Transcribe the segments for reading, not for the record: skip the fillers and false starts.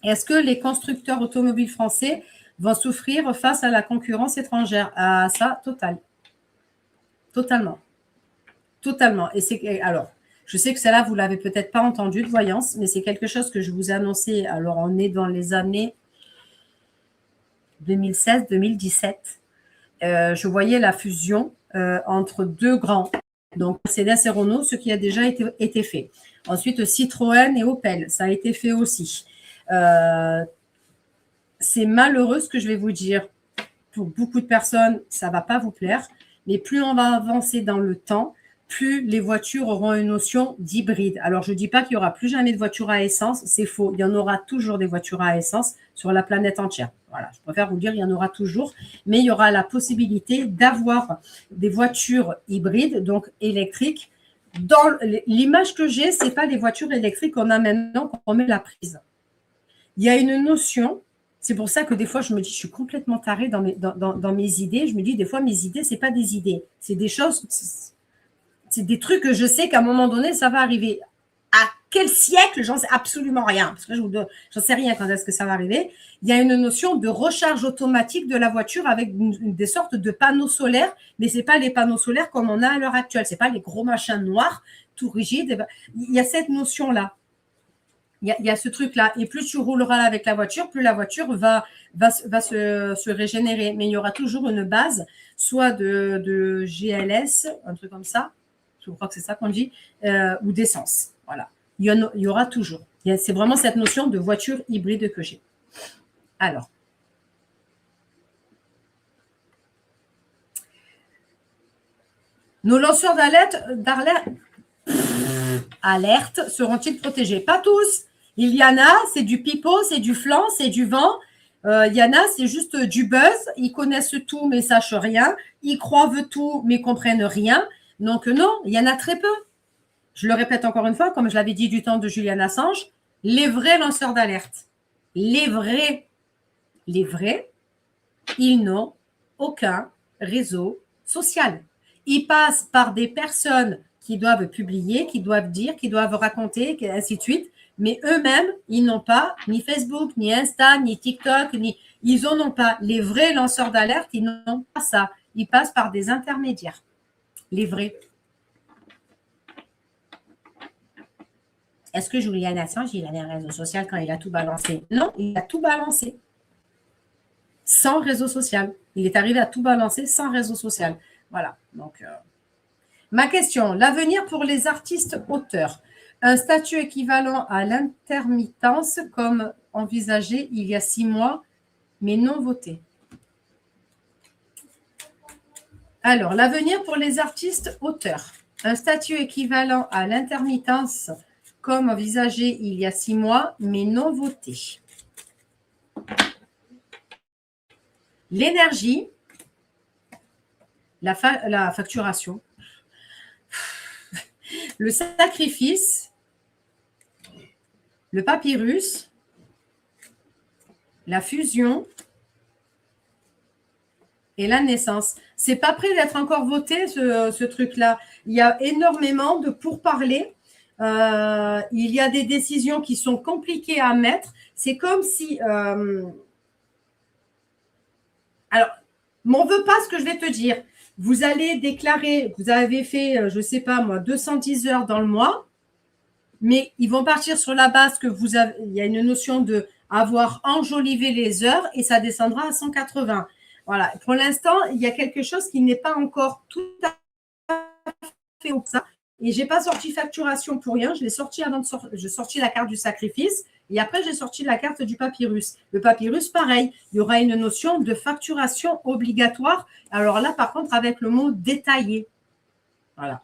Est-ce que les constructeurs automobiles français vont souffrir face à la concurrence étrangère? Ah, ça, totalement. Totalement. Et c'est alors, je sais que celle-là, vous l'avez peut-être pas entendu de voyance, mais c'est quelque chose que je vous ai annoncé. Alors, on est dans les années 2016-2017. Je voyais la fusion entre deux grands, donc Mercedes et Renault, ce qui a déjà été fait. Ensuite, Citroën et Opel, ça a été fait aussi. C'est malheureux ce que je vais vous dire. Pour beaucoup de personnes, ça ne va pas vous plaire, mais plus on va avancer dans le temps, plus les voitures auront une notion d'hybride. Alors, je ne dis pas qu'il n'y aura plus jamais de voitures à essence, c'est faux. Il y en aura toujours des voitures à essence sur la planète entière. Voilà, je préfère vous dire, il y en aura toujours, mais il y aura la possibilité d'avoir des voitures hybrides, donc électriques. Dans l'image que j'ai, ce n'est pas les voitures électriques qu'on a maintenant quand on met la prise. Il y a une notion. C'est pour ça que des fois, je me dis, je suis complètement tarée dans mes idées. Je me dis, des fois, mes idées, ce n'est pas des idées. C'est des choses, c'est des trucs que je sais qu'à un moment donné, ça va arriver. À quel siècle? J'en sais absolument rien. Parce que j'en sais rien quand est-ce que ça va arriver. Il y a une notion de recharge automatique de la voiture avec des sortes de panneaux solaires. Mais ce n'est pas les panneaux solaires comme on a à l'heure actuelle. Ce n'est pas les gros machins noirs, tout rigides. Il y a cette notion-là. Il y a ce truc-là. Et plus tu rouleras avec la voiture, plus la voiture va se régénérer. Mais il y aura toujours une base, soit de GLS, un truc comme ça, je crois que c'est ça qu'on dit, ou d'essence. Voilà. Il y aura toujours. C'est vraiment cette notion de voiture hybride que j'ai. Alors. Nos lanceurs d'alerte seront-ils protégés? Pas tous. Il y en a, c'est du pipeau, c'est du flanc, c'est du vent. Il y en a, c'est juste du buzz. Ils connaissent tout, mais sachent rien. Ils croient tout, mais comprennent rien. Donc non, il y en a très peu. Je le répète encore une fois, comme je l'avais dit du temps de Julian Assange, les vrais lanceurs d'alerte, les vrais, ils n'ont aucun réseau social. Ils passent par des personnes qui doivent publier, qui doivent dire, qui doivent raconter, et ainsi de suite. Mais eux-mêmes, ils n'ont pas ni Facebook, ni Insta, ni TikTok, ils n'en ont pas. Les vrais lanceurs d'alerte, ils n'ont pas ça. Ils passent par des intermédiaires. Les vrais. Est-ce que Julian Assange, il avait un réseau social quand il a tout balancé? Non, il a tout balancé. Sans réseau social. Il est arrivé à tout balancer sans réseau social. Voilà. Donc, ma question, l'avenir pour les artistes auteurs. Un statut équivalent à l'intermittence comme envisagé il y a 6 mois, mais non voté. Alors, l'avenir pour les artistes auteurs. Un statut équivalent à l'intermittence comme envisagé il y a 6 mois, mais non voté. L'énergie, la facturation, le sacrifice, le papyrus, la fusion et la naissance. C'est pas prêt d'être encore voté, ce truc-là. Il y a énormément de pourparlers. Il y a des décisions qui sont compliquées à mettre. C'est comme si... alors, m'en veux pas ce que je vais te dire. Vous allez déclarer, vous avez fait, je ne sais pas moi, 210 heures dans le mois, mais ils vont partir sur la base que vous avez, il y a une notion de avoir enjolivé les heures et ça descendra à 180. Voilà. Pour l'instant, il y a quelque chose qui n'est pas encore tout à fait au ça. Et je n'ai pas sorti facturation pour rien. Je l'ai sorti avant de sortir. J'ai sorti la carte du sacrifice et après, j'ai sorti la carte du papyrus. Le papyrus, pareil. Il y aura une notion de facturation obligatoire. Alors là, par contre, avec le mot détaillé. Voilà.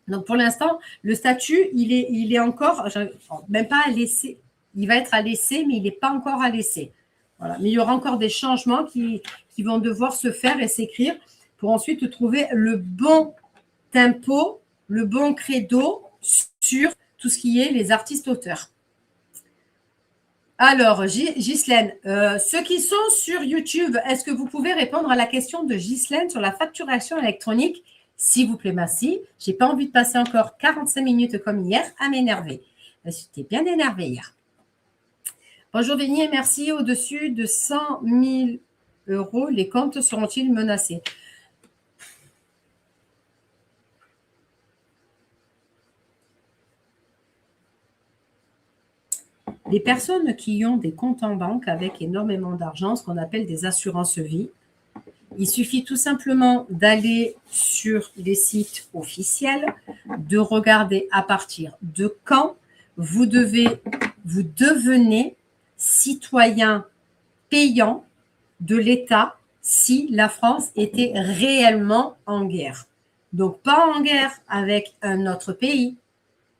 Donc, pour l'instant, le statut, il est encore, même pas à laisser. Il va être à laisser, mais il n'est pas encore à laisser. Voilà. Mais il y aura encore des changements qui vont devoir se faire et s'écrire pour ensuite trouver le bon tempo, le bon credo sur tout ce qui est les artistes-auteurs. Alors, Ghislaine, ceux qui sont sur YouTube, est-ce que vous pouvez répondre à la question de Ghislaine sur la facturation électronique? S'il vous plaît, merci. Je n'ai pas envie de passer encore 45 minutes comme hier à m'énerver. J'étais bien énervée hier. Bonjour Vigny, merci. Au-dessus de 100 000 euros, les comptes seront-ils menacés? Les personnes qui ont des comptes en banque avec énormément d'argent, ce qu'on appelle des assurances vie, il suffit tout simplement d'aller sur les sites officiels, de regarder à partir de quand vous devenez citoyen payant de l'État si la France était réellement en guerre. Donc, pas en guerre avec un autre pays,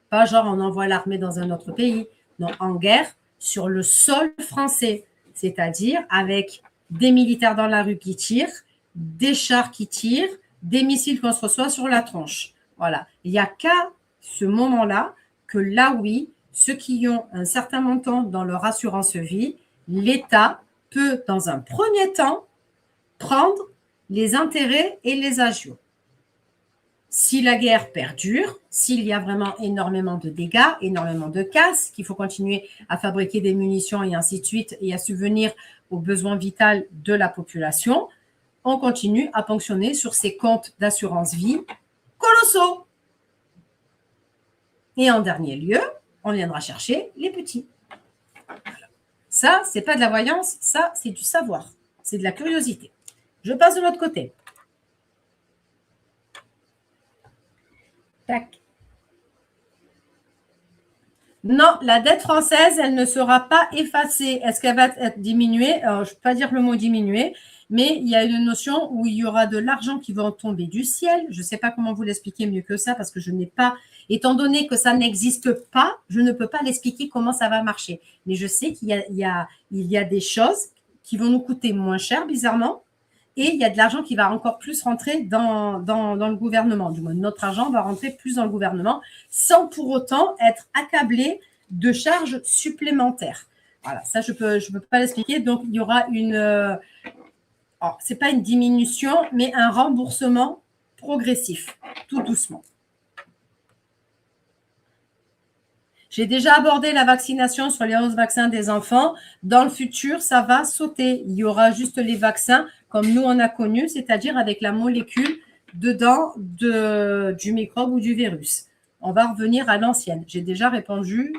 pas genre on envoie l'armée dans un autre pays, non, en guerre sur le sol français, c'est-à-dire avec des militaires dans la rue qui tirent, des chars qui tirent, des missiles qu'on se reçoit sur la tronche. Voilà. Il n'y a qu'à ce moment-là que là, oui, ceux qui ont un certain montant dans leur assurance vie, l'État peut, dans un premier temps, prendre les intérêts et les agios. Si la guerre perdure, s'il y a vraiment énormément de dégâts, énormément de casse, qu'il faut continuer à fabriquer des munitions et ainsi de suite, et à subvenir aux besoins vitaux de la population, on continue à ponctionner sur ces comptes d'assurance vie colossaux. Et en dernier lieu, on viendra chercher les petits. Ça, c'est pas de la voyance, ça, c'est du savoir. C'est de la curiosité. Je passe de l'autre côté. Tac. Non, la dette française, elle ne sera pas effacée. Est-ce qu'elle va être diminuée? Alors, je ne peux pas dire le mot diminuer, mais il y a une notion où il y aura de l'argent qui va tomber du ciel. Je ne sais pas comment vous l'expliquer mieux que ça parce que je n'ai pas, étant donné que ça n'existe pas, je ne peux pas l'expliquer comment ça va marcher. Mais je sais qu'il y a des choses qui vont nous coûter moins cher, bizarrement, et il y a de l'argent qui va encore plus rentrer dans le gouvernement. Du moins, notre argent va rentrer plus dans le gouvernement sans pour autant être accablé de charges supplémentaires. Voilà, ça, je peux pas l'expliquer. Donc, il y aura c'est pas une diminution, mais un remboursement progressif, tout doucement. J'ai déjà abordé la vaccination sur les 11 vaccins des enfants. Dans le futur, ça va sauter. Il y aura juste les vaccins comme nous on a connu, c'est-à-dire avec la molécule dedans du microbe ou du virus. On va revenir à l'ancienne. J'ai déjà répondu.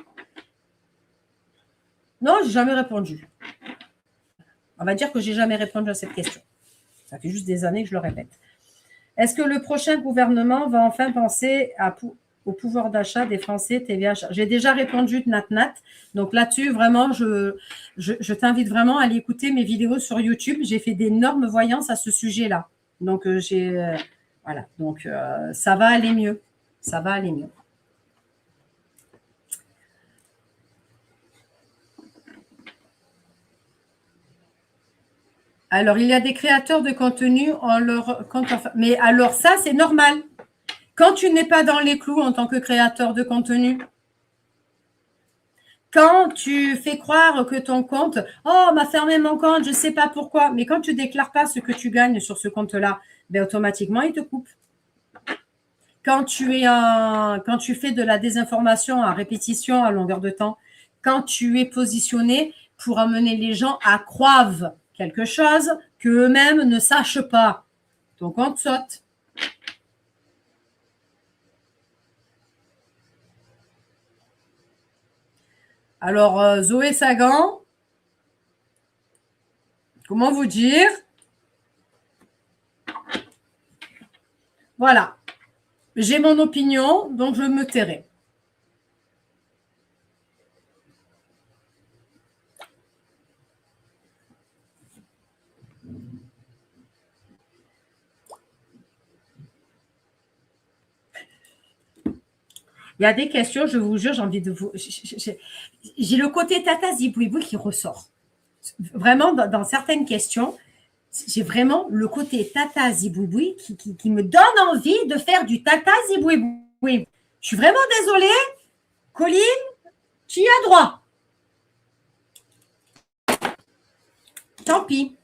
Non, j'ai jamais répondu. On va dire que j'ai jamais répondu à cette question. Ça fait juste des années que je le répète. Est-ce que le prochain gouvernement va enfin penser au pouvoir d'achat des Français TVH? J'ai déjà répondu de Nat. Donc là-dessus, vraiment, je t'invite vraiment à aller écouter mes vidéos sur YouTube. J'ai fait d'énormes voyances à ce sujet-là. Donc, voilà. Donc, ça va aller mieux. Ça va aller mieux. Alors, il y a des créateurs de contenu en leur compte. Mais alors, ça, c'est normal. Quand tu n'es pas dans les clous en tant que créateur de contenu, quand tu fais croire que ton compte, oh, m'a fermé mon compte, je ne sais pas pourquoi, mais quand tu ne déclares pas ce que tu gagnes sur ce compte-là, ben, automatiquement, il te coupe. Quand tu fais de la désinformation à répétition à longueur de temps, quand tu es positionné pour amener les gens à croire quelque chose qu'eux-mêmes ne sachent pas, ton compte saute. Alors, Zoé Sagan, comment vous dire? Voilà. J'ai mon opinion, donc je me tairai. Il y a des questions, je vous jure, j'ai envie de vous. J'ai le côté Tata Zibouiboui qui ressort. Vraiment, dans certaines questions, j'ai vraiment le côté Tata Zibouiboui qui me donne envie de faire du Tata Zibouiboui. Je suis vraiment désolée. Colline, tu y as droit. Tant pis.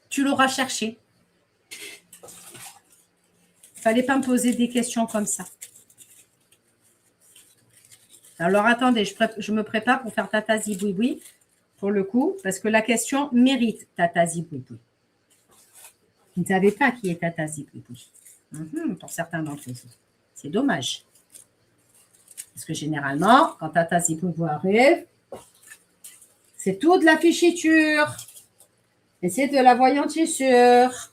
Tu l'auras cherché. Fallait pas me poser des questions comme ça. Alors, attendez, je me prépare pour faire Tata Ziboui, pour le coup, parce que la question mérite Tata Ziboui. Vous ne savez pas qui est Tata Ziboui. Pour certains d'entre vous. C'est dommage. Parce que généralement, quand Tata Ziboui arrive, c'est tout de la fichiture. Et c'est de la voyantissure.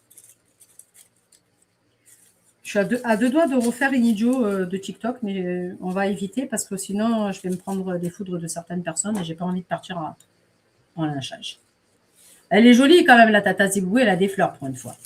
Je suis à deux doigts de refaire une idiot de TikTok, mais on va éviter parce que sinon, je vais me prendre des foudres de certaines personnes et j'ai pas envie de partir en lynchage. Elle est jolie quand même, la Tata Ziboui, elle a des fleurs pour une fois.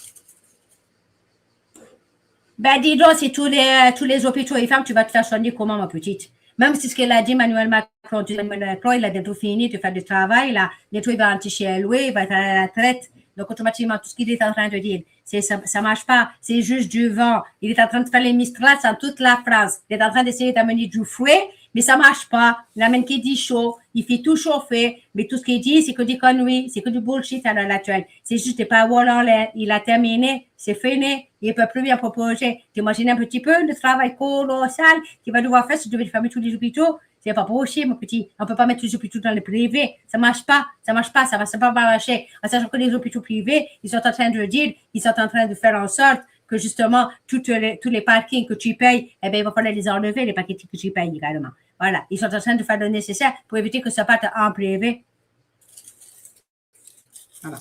Ben dis donc, si tous les hôpitaux et femmes, tu vas te faire soigner comment, ma petite? Même si ce qu'elle a dit, Emmanuel Macron, il a bientôt fini de faire du travail, là, bientôt il va rentrer chez lui, il va être à la retraite. Donc, automatiquement, tout ce qu'il est en train de dire, ça ne marche pas, c'est juste du vent. Il est en train de faire les Mistral dans toute la France. Il est en train d'essayer d'amener du fouet, mais ça ne marche pas. Il amène qui dit chaud, il fait tout chauffer, mais tout ce qu'il dit, c'est que des conneries, c'est que du bullshit à l'heure actuelle. C'est juste des paroles en l'air. Il a terminé, c'est fini, il ne peut plus rien proposer. T'imagines un petit peu le travail colossal qu'il va devoir faire si tu devais fermer tous les hôpitaux? C'est pas possible, mon petit. On ne peut pas mettre les hôpitaux dans le privé. Ça marche pas, ça va pas marcher. En sachant que les hôpitaux privés, ils sont en train de dire, ils sont en train de faire en sorte que justement, tous les parkings que tu payes, eh bien, il va falloir les enlever, les parkings que tu payes également. Voilà. Ils sont en train de faire le nécessaire pour éviter que ça parte en privé. Voilà.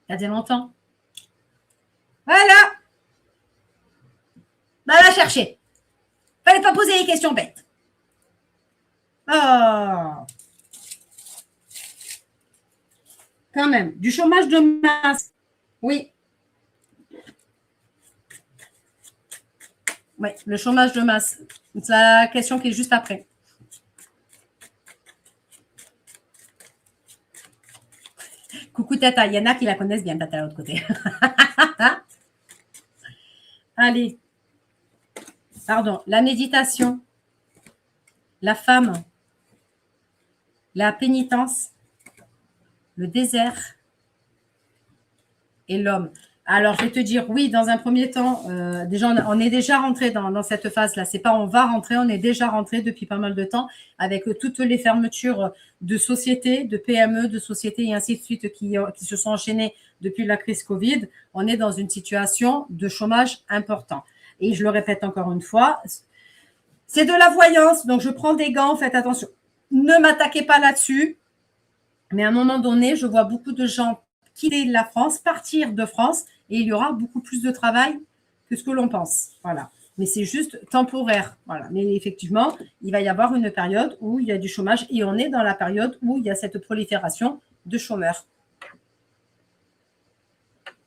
Ça fait longtemps. Voilà. Va la chercher. Fallait pas poser les questions bêtes. Oh. Quand même. Du chômage de masse. Oui. Oui, le chômage de masse. C'est la question qui est juste après. Coucou Tata, il y en a qui la connaissent bien, Tata, de l'autre côté. Allez. Pardon. La méditation. La femme. La pénitence. Le désert. Et l'homme. Alors, je vais te dire, oui, dans un premier temps, déjà, on est déjà rentré dans cette phase-là. C'est pas on va rentrer, on est déjà rentré depuis pas mal de temps avec toutes les fermetures de sociétés, de PME, de sociétés et ainsi de suite qui se sont enchaînées depuis la crise Covid. On est dans une situation de chômage important. Et je le répète encore une fois, c'est de la voyance. Donc, je prends des gants, faites attention. Ne m'attaquez pas là-dessus. Mais à un moment donné, je vois beaucoup de gens quitter la France, partir de France, et il y aura beaucoup plus de travail que ce que l'on pense. Voilà. Mais c'est juste temporaire. Voilà. Mais effectivement, il va y avoir une période où il y a du chômage et on est dans la période où il y a cette prolifération de chômeurs.